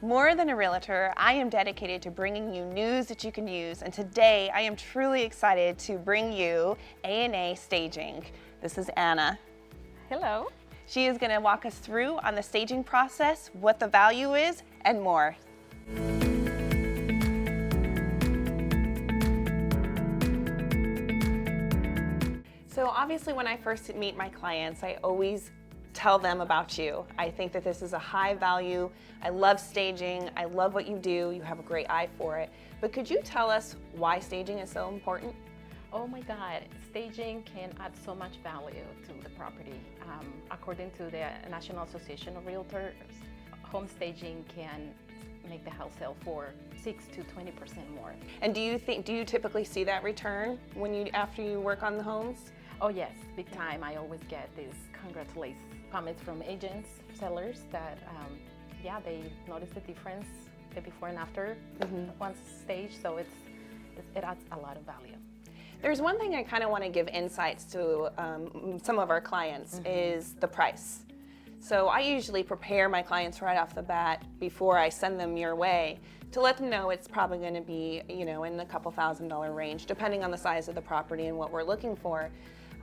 More than a realtor, I am dedicated to bringing you news that you can use, and today I am truly excited to bring you A&A Staging. This is Anna. Hello. She is going to walk us through on the staging process, what the value is, and more. So obviously when I first meet my clients, I always tell them about you. I think that this is a high value. I love staging. I love what you do. You have a great eye for it. But could you tell us why staging is so important? Oh my God, staging can add so much value to the property. According to the National Association of Realtors, home staging can make the house sell for 6 to 20% more. And do you typically see that return after you work on the homes? Oh yes, big time. I always get these congratulations comments from agents, sellers that they notice the difference, the before and after once staged. So it adds a lot of value. There's one thing I kind of want to give insights to some of our clients is the price. So I usually prepare my clients right off the bat before I send them your way to let them know it's probably going to be, in the couple $1,000 range, depending on the size of the property and what we're looking for.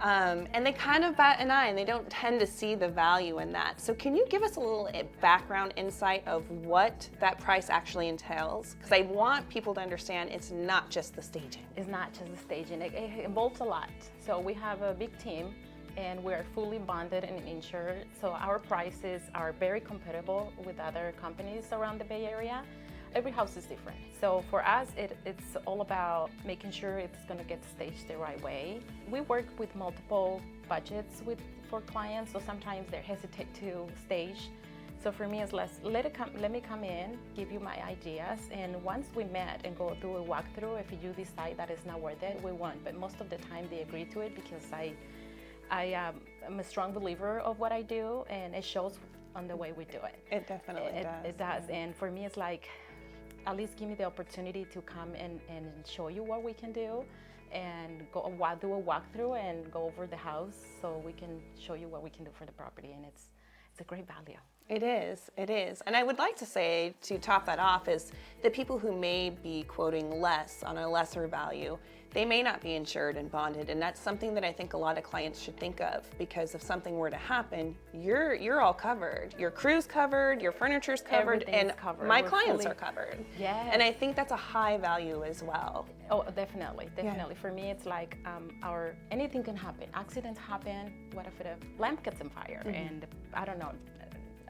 And they kind of bat an eye and they don't tend to see the value in that. So can you give us a little background insight of what that price actually entails? Because I want people to understand it's not just the staging. It's not just the staging, it involves a lot. So we have a big team and we're fully bonded and insured. So our prices are very compatible with other companies around the Bay Area. Every house is different. So for us, it's all about making sure it's going to get staged the right way. We work with multiple budgets for clients, so sometimes they hesitate to stage. So for me, it's let me come in, give you my ideas, and once we met and go through a walkthrough, if you decide that it's not worth it, we won't. But most of the time, they agree to it because I am a strong believer of what I do, and it shows on the way we do it. It definitely does. It does, and for me, it's like, at least give me the opportunity to come and show you what we can do and do a walkthrough and go over the house so we can show you what we can do for the property, and it's a great value. It is. And I would like to say, to top that off, is the people who may be quoting less on a lesser value, they may not be insured and bonded, and that's something that I think a lot of clients should think of, because if something were to happen, you're all covered. Your crew's covered, your furniture's covered, and my clients are covered. Yeah. And I think that's a high value as well. Oh, definitely. Yeah. For me, it's like anything can happen. Accidents happen. What if a lamp gets on fire? And I don't know.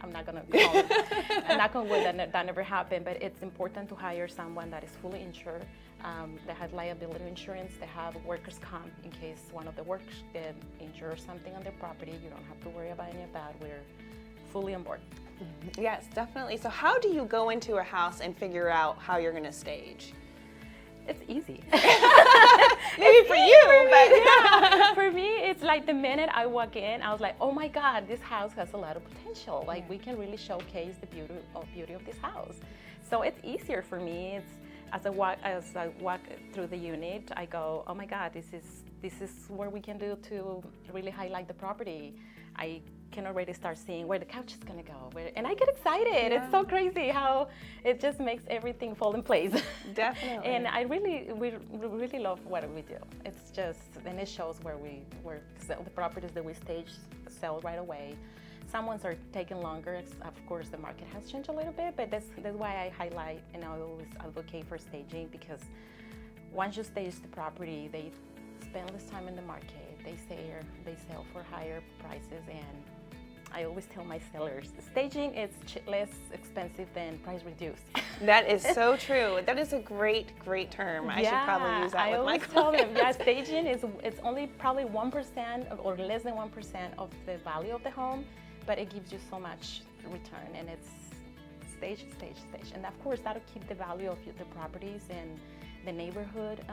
I'm not gonna call it. I'm not gonna wood that never happened, but it's important to hire someone that is fully insured. They have liability insurance. They have workers' comp in case one of the workers get injured or something on their property. You don't have to worry about any of that. We're fully on board. Yes, definitely. So how do you go into a house and figure out how you're gonna stage? It's easy. Maybe for you, but yeah. For me, it's like the minute I walk in, I was like, oh my God, this house has a lot of potential. Like we can really showcase the beauty of this house. So it's easier for me. It's as I walk through the unit, I go, oh my God, this is what we can do to really highlight the property. I can already start seeing where the couch is gonna go, and I get excited. Yeah. It's so crazy how it just makes everything fall in place. Definitely. And we really love what we do. It's just, and it shows where the properties that we stage sell right away. Some ones are taking longer. Of course, the market has changed a little bit, but that's why I highlight and I always advocate for staging, because once you stage the property, they spend less time in the market. They sell for higher prices, and I always tell my sellers, staging is less expensive than price reduced. That is so true. That is a great term. I should probably use that with my clients. I always tell them, staging it's only probably 1% or less than 1% of the value of the home, but it gives you so much return, and it's stage. And of course, that'll keep the value of the properties and the neighborhood.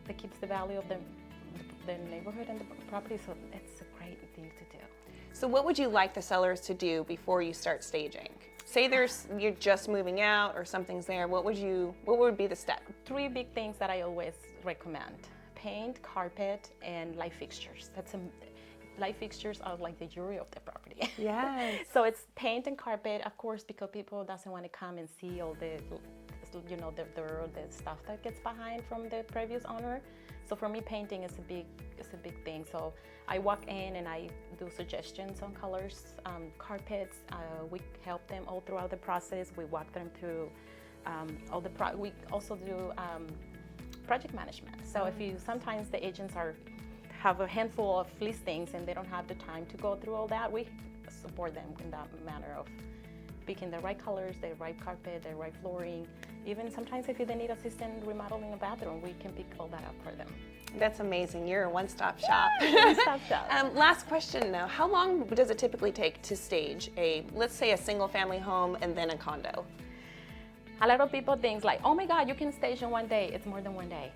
That keeps the value of the neighborhood and the property, so it's a great thing to do. So what would you like the sellers to do before you start staging? Say you're just moving out or something's there, what would be the step? 3 big things that I always recommend: paint, carpet, and light fixtures. light fixtures are like the jewelry of the property. Yes. So it's paint and carpet, of course, because people doesn't want to come and see all the, you know, the stuff that gets behind from the previous owner. So for me, painting is a big thing. So I walk in and I do suggestions on colors, carpets. We help them all throughout the process. We walk them through we also do project management. So if you, sometimes the agents have a handful of listings and they don't have the time to go through all that, we support them in that manner of picking the right colors, the right carpet, the right flooring. Even sometimes if they need assistance remodeling a bathroom, we can pick all that up for them. That's amazing. You're a one-stop shop. One-stop shop. Last question now. How long does it typically take to stage let's say a single family home and then a condo? A lot of people think like, oh my God, you can stage in one day. It's more than one day.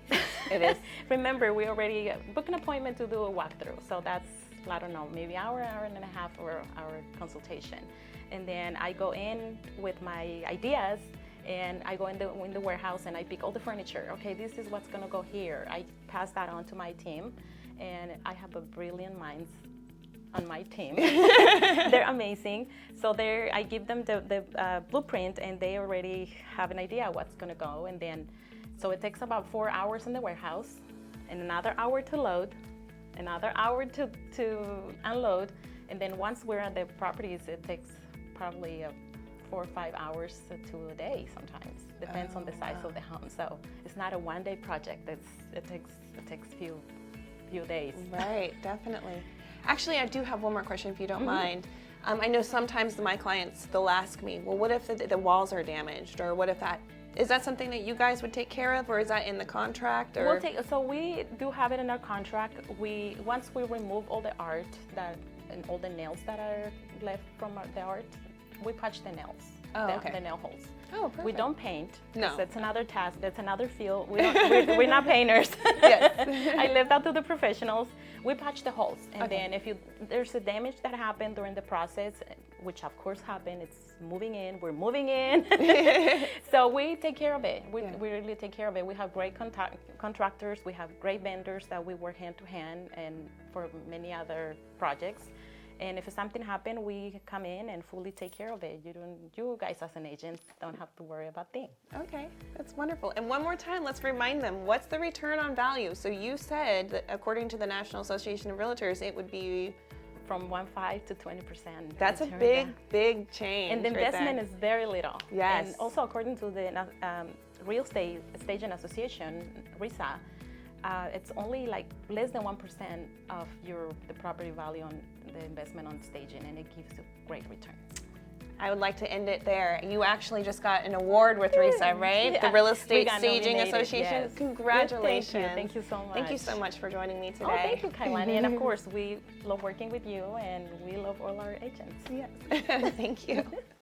It is. Remember, we already booked an appointment to do a walkthrough. So that's, I don't know, maybe hour and a half for our consultation. And then I go in with my ideas and I go in the warehouse and I pick all the furniture. Okay, this is what's gonna go here. I pass that on to my team, and I have a brilliant minds on my team. They're amazing. So I give them the blueprint, and they already have an idea what's gonna go. And then, so it takes about 4 hours in the warehouse, and another hour to load, another hour to unload, and then once we're at the properties, it takes probably 4 or 5 hours to a day sometimes. Depends on the size of the home. So it's not a one-day project. It takes few days. Right, definitely. Actually, I do have one more question if you don't mind. I know sometimes my clients, they'll ask me, well, what if the walls are damaged, or what if is that something that you guys would take care of, or is that in the contract? Or? So we do have it in our contract. Once we remove all the art and all the nails that are left from the art, we patch the nails, the nail holes. Oh, perfect. We don't paint. No. That's another task. That's another field. We're not painters. Yes. I left that to the professionals. We patch the holes, and then if there's a damage that happened during the process, which of course happened, it's moving in. We're moving in, so we take care of it. We really take care of it. We have great contractors. We have great vendors that we work hand to hand, and for many other projects. And if something happened, we come in and fully take care of it. You guys as an agent don't have to worry about things. Okay, that's wonderful. And one more time, let's remind them, what's the return on value? So you said that according to the National Association of Realtors, it would be from 15% to 20%. That's a big change. And the investment is very little. Yes. And also according to the Real Estate Staging Association, RESA, it's only like less than 1% of the property value on the investment on staging, and it gives a great return. I would like to end it there. You actually just got an award with RESA, right? Yeah. The Real Estate Staging nominated, Association. yes. Congratulations. Thank you so much. Thank you so much for joining me today. Oh, thank you, Kailani. And of course, we love working with you, and we love all our agents. Yes. Thank you.